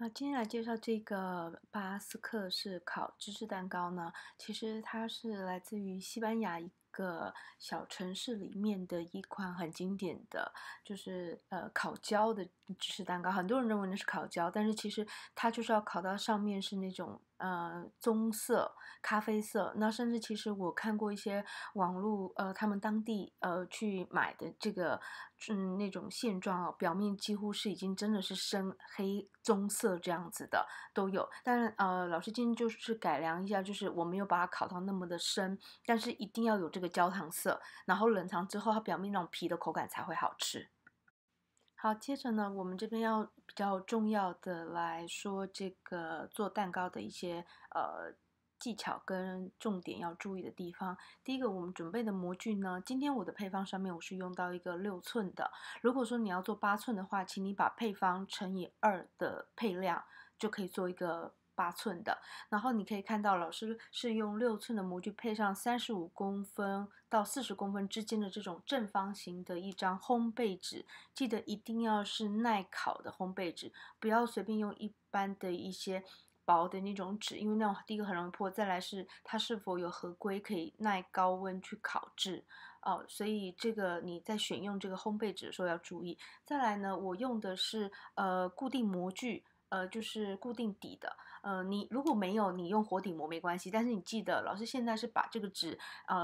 今天来介绍这个巴斯克式烤芝士蛋糕呢，其实它是来自于西班牙一个小城市里面的一款很经典的，就是烤焦的芝士蛋糕。很多人认为那是烤焦，但是其实它就是要烤到上面是那种棕色、咖啡色。那甚至其实我看过一些网络他们当地去买的这个那种现状啊，表面几乎是已经真的是深黑棕色这样子的都有。但老师今天就是改良一下，就是我没有把它烤到那么的深，但是一定要有这个焦糖色，然后冷藏之后它表面那种皮的口感才会好吃。好，接着呢，我们这边要比较重要的来说这个做蛋糕的一些技巧跟重点要注意的地方。第一个，我们准备的模具呢，今天我的配方上面我是用到一个6寸的。如果说你要做8寸的话，请你把配方乘以2的配量，就可以做一个8寸的。然后你可以看到，老师是用6寸的模具配上35公分到40公分之间的这种正方形的一张烘焙纸，记得一定要是耐烤的烘焙纸，不要随便用一般的一些薄的那种纸，因为那种第一个很容易破，再来是它是否有合规可以耐高温去烤制所以这个你在选用这个烘焙纸的时候要注意。再来呢，我用的是固定模具。就是固定底的，你如果没有，你用活底膜没关系，但是你记得，老师现在是把这个纸，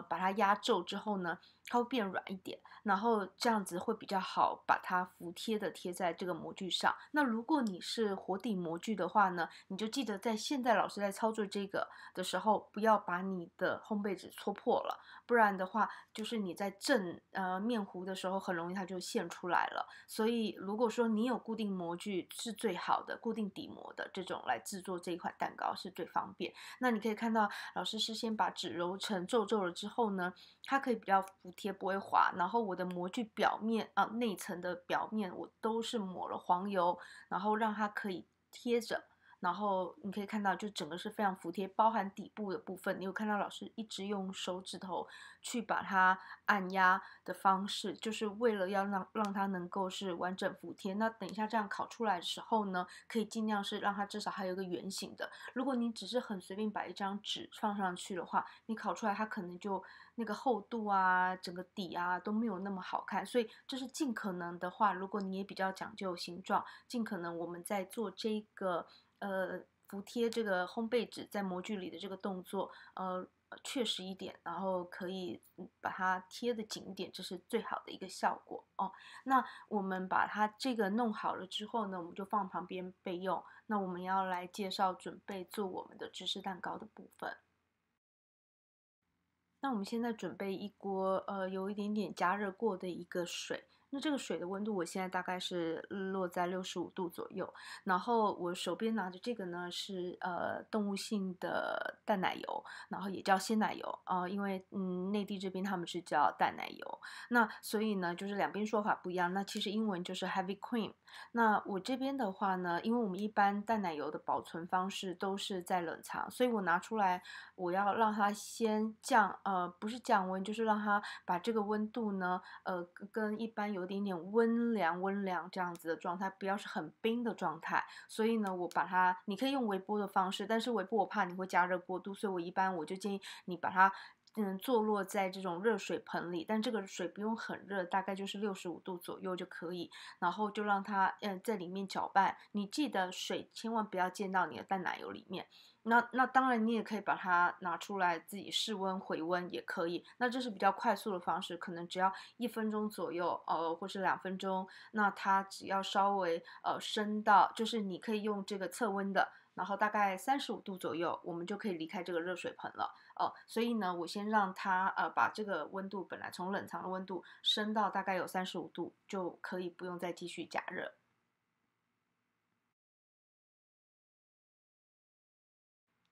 把它压皱之后呢，它会变软一点，然后这样子会比较好把它服帖的贴在这个模具上。那如果你是活底模具的话呢，你就记得在现在老师在操作这个的时候，不要把你的烘焙纸戳破了，不然的话，就是你在正面糊的时候，很容易它就现出来了。所以如果说你有固定模具是最好的，固定底膜的这种来制作这一款蛋糕是最方便。那你可以看到老师是先把纸揉成皱皱了之后呢，它可以比较服帖，不会滑。然后我的模具表面内层的表面我都是抹了黄油，然后让它可以贴着。然后你可以看到，就整个是非常服帖，包含底部的部分，你有看到老师一直用手指头去把它按压的方式，就是为了要让它能够是完整服帖。那等一下这样烤出来的时候呢，可以尽量是让它至少还有一个圆形的。如果你只是很随便把一张纸放上去的话，你烤出来它可能就那个厚度啊，整个底啊都没有那么好看。所以这是尽可能的话，如果你也比较讲究形状，尽可能我们在做这个服帖这个烘焙纸在模具里的这个动作，确实一点，然后可以把它贴的紧一点，这是最好的一个效果哦。那我们把它这个弄好了之后呢，我们就放旁边备用。那我们要来介绍准备做我们的芝士蛋糕的部分。那我们现在准备一锅有一点点加热过的一个水。那这个水的温度我现在大概是落在65度左右。然后我手边拿着这个呢是动物性的淡奶油，然后也叫鲜奶油因为内地这边他们是叫淡奶油。那所以呢就是两边说法不一样。那其实英文就是 heavy cream。那我这边的话呢，因为我们一般淡奶油的保存方式都是在冷藏，所以我拿出来我要让它先不是降温，就是让它把这个温度呢，跟一般有点点温凉这样子的状态，不要是很冰的状态。所以呢，我把它，你可以用微波的方式，但是微波我怕你会加热过度，所以我就建议你把它。坐落在这种热水盆里，但这个水不用很热，大概就是65度左右就可以。然后就让它在里面搅拌。你记得水千万不要溅到你的淡奶油里面。那当然你也可以把它拿出来自己室温回温也可以。那这是比较快速的方式，可能只要1分钟左右，或是2分钟。那它只要稍微升到，就是你可以用这个测温的。然后大概35度左右，我们就可以离开这个热水盆了。所以呢，我先让它把这个温度本来从冷藏的温度升到大概有35度，就可以不用再继续加热。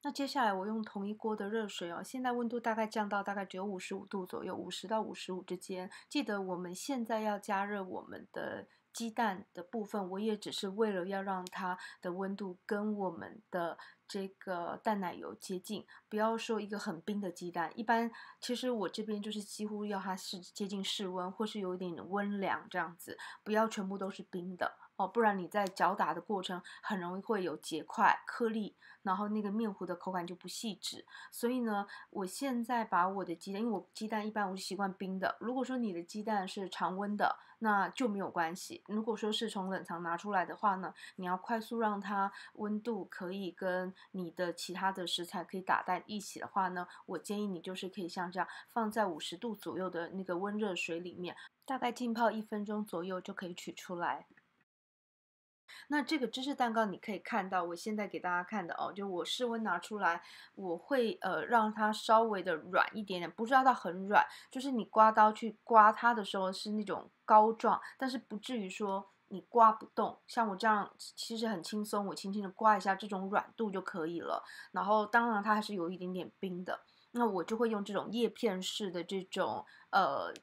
那接下来我用同一锅的热水现在温度大概降到大概只有55度左右，50到55之间。记得我们现在要加热我们的鸡蛋的部分，我也只是为了要让它的温度跟我们的这个淡奶油接近，不要说一个很冰的鸡蛋。一般其实我这边就是几乎要它是接近室温，或是有一点温凉这样子，不要全部都是冰的。哦，不然你在搅打的过程很容易会有结块、颗粒，然后那个面糊的口感就不细致。所以呢，我现在把我的鸡蛋，因为我鸡蛋一般我是习惯冰的。如果说你的鸡蛋是常温的，那就没有关系。如果说是从冷藏拿出来的话呢，你要快速让它温度可以跟你的其他的食材可以打在一起的话呢，我建议你就是可以像这样放在50度左右的那个温热水里面，大概浸泡1分钟左右就可以取出来。那这个芝士蛋糕你可以看到，我现在给大家看的哦，就我室温拿出来，我会让它稍微的软一点点，不是要到很软，就是你刮刀去刮它的时候是那种膏状，但是不至于说你刮不动。像我这样其实很轻松，我轻轻的刮一下这种软度就可以了。然后当然它还是有一点点冰的。那我就会用这种叶片式的这种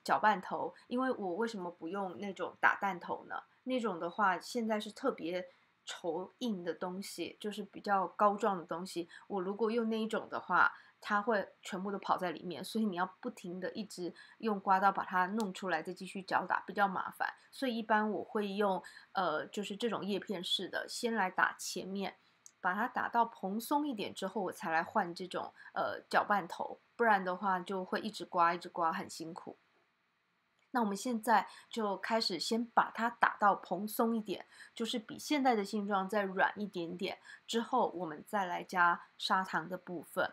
搅拌头，因为我为什么不用那种打蛋头呢？那种的话，现在是特别稠硬的东西，就是比较膏状的东西。我如果用那一种的话，它会全部都跑在里面，所以你要不停的一直用刮刀把它弄出来，再继续搅打，比较麻烦。所以一般我会用就是这种叶片式的，先来打前面。把它打到蓬松一点之后，我才来换这种搅拌头，不然的话就会一直刮一直刮，很辛苦。那我们现在就开始先把它打到蓬松一点，就是比现在的形状再软一点点，之后我们再来加砂糖的部分。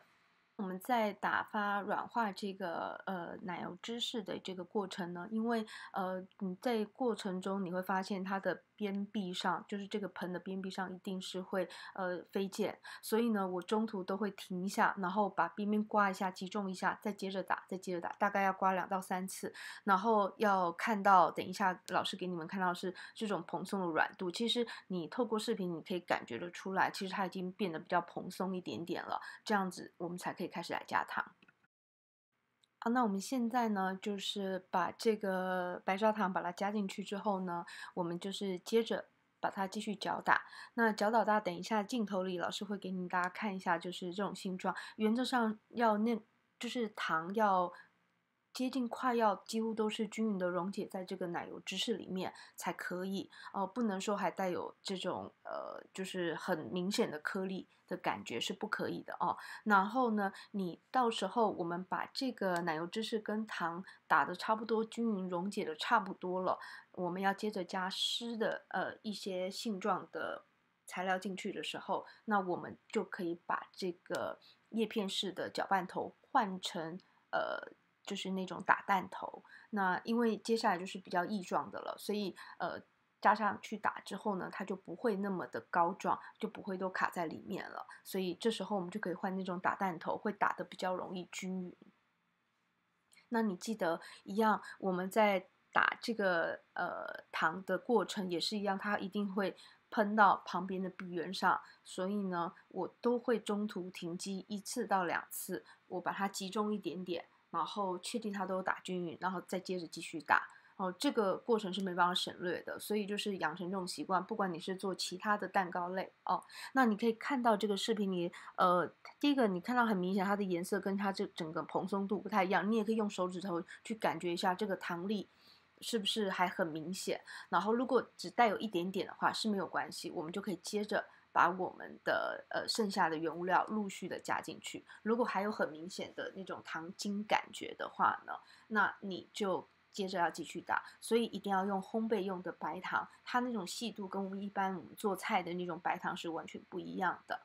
我们在打发软化这个奶油芝士的这个过程呢，因为你在过程中你会发现它的边壁上，就是这个盆的边壁上一定是会飞溅，所以呢，我中途都会停一下，然后把边边刮一下，击中一下，再接着打，再接着打，大概要刮2到3次，然后要看到，等一下老师给你们看到是这种蓬松的软度，其实你透过视频你可以感觉得出来，其实它已经变得比较蓬松一点点了。这样子我们才可以开始来加糖。好，那我们现在呢，就是把这个白砂糖把它加进去之后呢，我们就是接着把它继续搅打。那搅打到等一下镜头里，老师会给你们大家看一下，就是这种形状。原则上要就是糖要接近快要几乎都是均匀的溶解在这个奶油芝士里面才可以。不能说还带有这种就是很明显的颗粒的感觉是不可以的哦。然后呢，你到时候我们把这个奶油芝士跟糖打的差不多均匀溶解的差不多了，我们要接着加湿的一些性状的材料进去的时候，那我们就可以把这个叶片式的搅拌头换成就是那种打蛋头。那因为接下来就是比较液状的了，所以加上去打之后呢，它就不会那么的膏状，就不会都卡在里面了。所以这时候我们就可以换那种打蛋头，会打得比较容易均匀。那你记得一样，我们在打这个糖的过程也是一样，它一定会喷到旁边的壁缘上，所以呢，我都会中途停机1次到2次，我把它集中一点点，然后确定它都打均匀，然后再接着继续打。哦，这个过程是没办法省略的，所以就是养成这种习惯，不管你是做其他的蛋糕类哦，那你可以看到这个视频里，第一个你看到很明显它的颜色跟它这整个蓬松度不太一样，你也可以用手指头去感觉一下这个糖粒是不是还很明显。然后如果只带有一点点的话是没有关系，我们就可以接着把我们的剩下的原物料陆续的加进去。如果还有很明显的那种糖精感觉的话呢，那你就接着要继续打，所以一定要用烘焙用的白糖，它那种细度跟我们做菜的那种白糖是完全不一样的。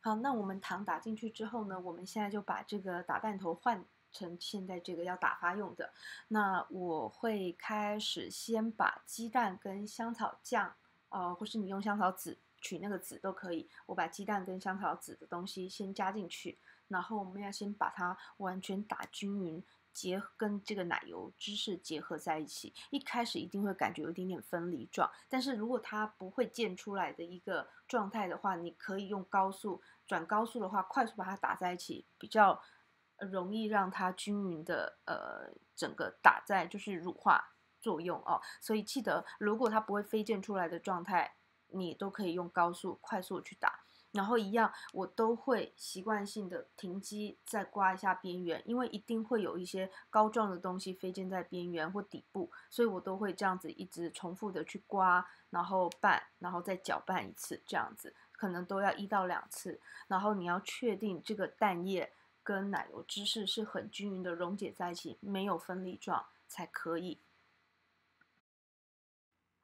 好，那我们糖打进去之后呢，我们现在就把这个打蛋头换成现在这个要打发用的。那我会开始先把鸡蛋跟香草酱，或是你用香草籽取那个籽都可以。我把鸡蛋跟香草籽的东西先加进去，然后我们要先把它完全打均匀，跟这个奶油芝士结合在一起。一开始一定会感觉有一点点分离状，但是如果它不会溅出来的一个状态的话，你可以用高速转高速的话，快速把它打在一起，比较容易让它均匀的整个打在就是乳化作用哦。所以记得，如果它不会飞溅出来的状态，你都可以用高速快速去打。然后一样我都会习惯性的停机再刮一下边缘，因为一定会有一些膏状的东西飞溅在边缘或底部，所以我都会这样子一直重复的去刮，然后拌，然后再搅拌一次，这样子可能都要1到2次，然后你要确定这个蛋液跟奶油芝士是很均匀的溶解在一起，没有分离状才可以。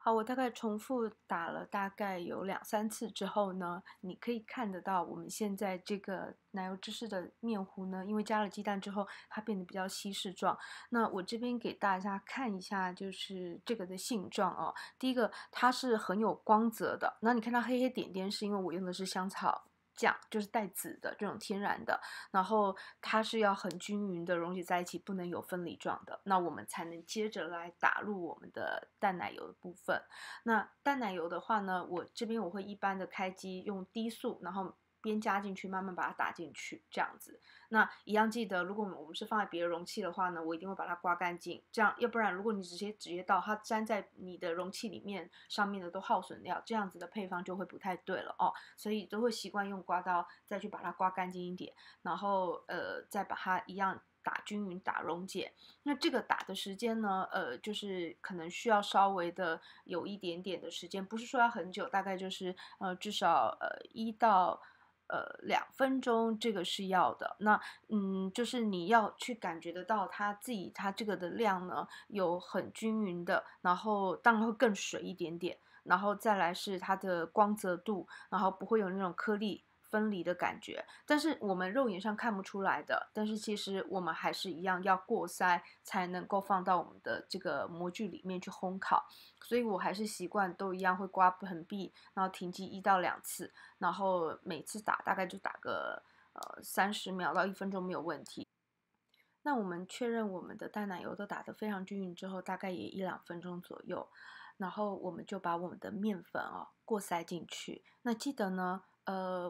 好，我大概重复打了大概有2、3次之后呢，你可以看得到我们现在这个奶油芝士的面糊呢，因为加了鸡蛋之后，它变得比较稀释状。那我这边给大家看一下，就是这个的性状哦。第一个，它是很有光泽的，那你看到黑黑点点，是因为我用的是香草酱，就是带籽的这种天然的，然后它是要很均匀的溶解在一起，不能有分离状的，那我们才能接着来打入我们的淡奶油的部分。那淡奶油的话呢，我这边我会一般的开机用低速，然后边加进去，慢慢把它打进去，这样子。那一样记得，如果我们是放在别的容器的话呢，我一定会把它刮干净，这样，要不然如果你直接倒，它粘在你的容器里面上面的都耗损掉，这样子的配方就会不太对了哦。所以都会习惯用刮刀再去把它刮干净一点，然后再把它一样打均匀、打溶解。那这个打的时间呢，就是可能需要稍微的有一点点的时间，不是说要很久，大概就是至少1到2分钟，这个是要的。那就是你要去感觉得到它这个的量呢有很均匀的，然后当然会更水一点点，然后再来是它的光泽度，然后不会有那种颗粒分离的感觉，但是我们肉眼上看不出来的，但是其实我们还是一样要过筛才能够放到我们的这个模具里面去烘烤，所以我还是习惯都一样会刮盆壁，然后停机1到2次，然后每次打大概就打个30秒到1分钟没有问题。那我们确认我们的淡奶油都打得非常均匀之后，大概也1、2分钟左右，然后我们就把我们的面粉过筛进去。那记得呢，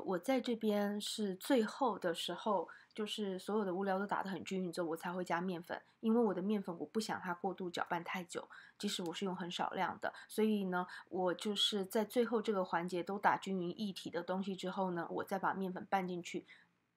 我在这边是最后的时候，就是所有的物料都打得很均匀之后，我才会加面粉，因为我的面粉我不想它过度搅拌太久，即使我是用很少量的，所以呢，我就是在最后这个环节都打均匀一体的东西之后呢，我再把面粉拌进去。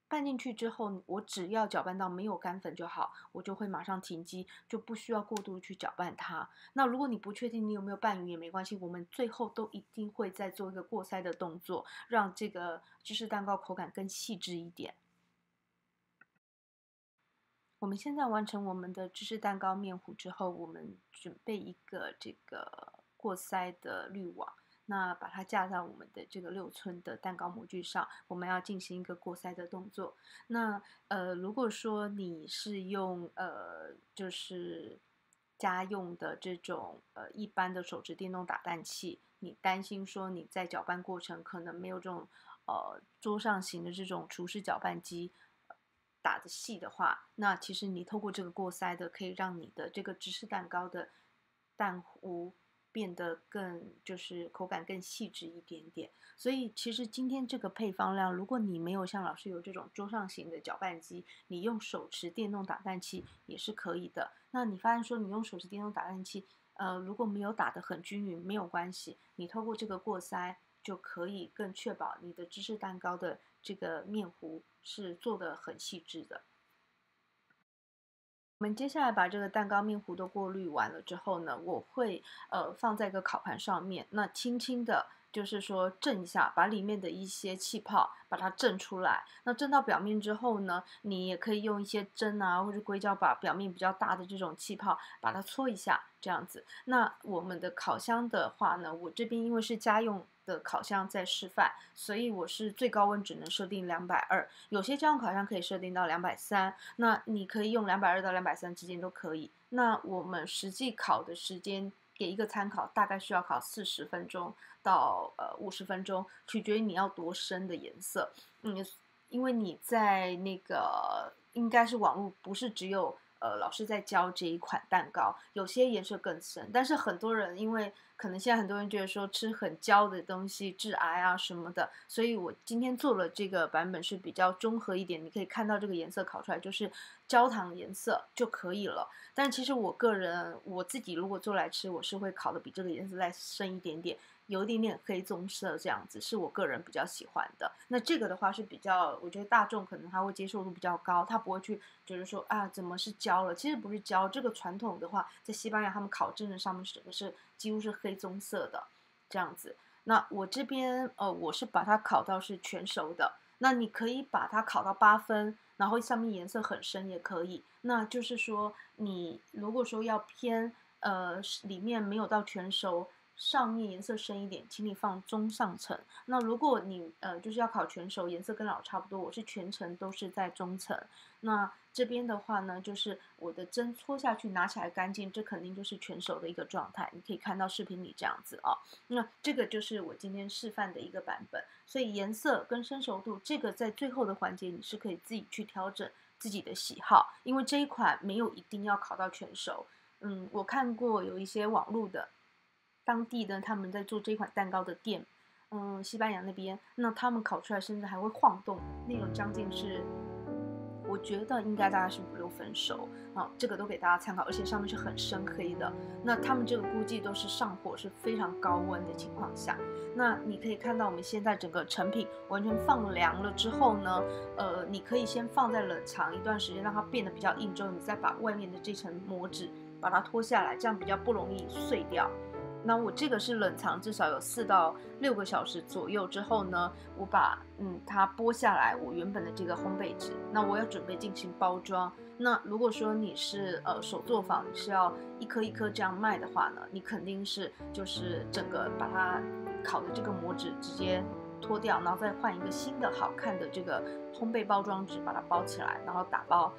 拌进去之后，我只要搅拌到没有干粉就好，我就会马上停机，就不需要过度去搅拌它。那如果你不确定你有没有拌匀也没关系，我们最后都一定会再做一个过筛的动作，让这个芝士蛋糕口感更细致一点。我们现在完成我们的芝士蛋糕面糊之后，我们准备一个这个过筛的滤网，那把它架在我们的这个6寸的蛋糕模具上，我们要进行一个过筛的动作。那如果说你是用就是家用的这种一般的手持电动打蛋器，你担心说你在搅拌过程可能没有这种桌上型的这种厨师搅拌机。打的细的话，那其实你透过这个过筛的，可以让你的这个芝士蛋糕的蛋糊变得更就是口感更细致一点点。所以其实今天这个配方量，如果你没有像老师有这种桌上型的搅拌机，你用手持电动打蛋器也是可以的。那你发现说你用手持电动打蛋器，如果没有打得很均匀，没有关系，你透过这个过筛就可以更确保你的芝士蛋糕的这个面糊是做的很细致的。我们接下来把这个蛋糕面糊都过滤完了之后呢，我会放在一个烤盘上面，那轻轻的，就是说震一下，把里面的一些气泡把它震出来。那震到表面之后呢，你也可以用一些针啊或者硅胶把表面比较大的这种气泡把它搓一下，这样子。那我们的烤箱的话呢，我这边因为是家用的烤箱在示范，所以我是最高温只能设定220，有些家用烤箱可以设定到230，那你可以用220到230之间都可以。那我们实际烤的时间给一个参考，大概需要烤40分钟到50分钟，取决于你要多深的颜色。因为你在那个应该是网络，不是只有老师在教这一款蛋糕，有些颜色更深，但是很多人因为可能现在很多人觉得说吃很焦的东西致癌啊什么的，所以我今天做了这个版本是比较中和一点，你可以看到这个颜色烤出来就是焦糖颜色就可以了。但其实我个人我自己如果做来吃，我是会烤的比这个颜色再深一点点，有一点点黑棕色这样子，是我个人比较喜欢的。那这个的话是比较，我觉得大众可能他会接受度比较高，他不会去觉得说啊怎么是焦了，其实不是焦，这个传统的话，在西班牙他们烤真的上面整个是几乎是黑棕色的这样子。那我这边我是把它烤到是全熟的，那你可以把它烤到8分，然后上面颜色很深也可以。那就是说，你如果说要偏里面没有到全熟，上面颜色深一点，请你放中上层。那如果你就是要烤全熟，颜色跟老差不多，我是全程都是在中层。那这边的话呢，就是我的针戳下去，拿起来干净，这肯定就是全熟的一个状态。你可以看到视频里这样子啊。那这个就是我今天示范的一个版本。所以颜色跟生熟度，这个在最后的环节你是可以自己去调整自己的喜好，因为这一款没有一定要烤到全熟。我看过有一些网络的当地的他们在做这款蛋糕的店，西班牙那边，那他们烤出来甚至还会晃动，那种将近是，我觉得应该大概是5、6分熟啊，这个都给大家参考，而且上面是很深黑的。那他们这个估计都是上火是非常高温的情况下。那你可以看到我们现在整个成品完全放凉了之后呢，你可以先放在冷藏一段时间，让它变得比较硬之后，你再把外面的这层膜纸把它脱下来，这样比较不容易碎掉。那我这个是冷藏至少有4到6个小时左右之后呢，我把它剥下来，我原本的这个烘焙纸，那我要准备进行包装。那如果说你是手作坊，你是要一颗一颗这样卖的话呢，你肯定是就是整个把它烤的这个膜纸直接脱掉，然后再换一个新的好看的这个烘焙包装纸把它包起来，然后打包。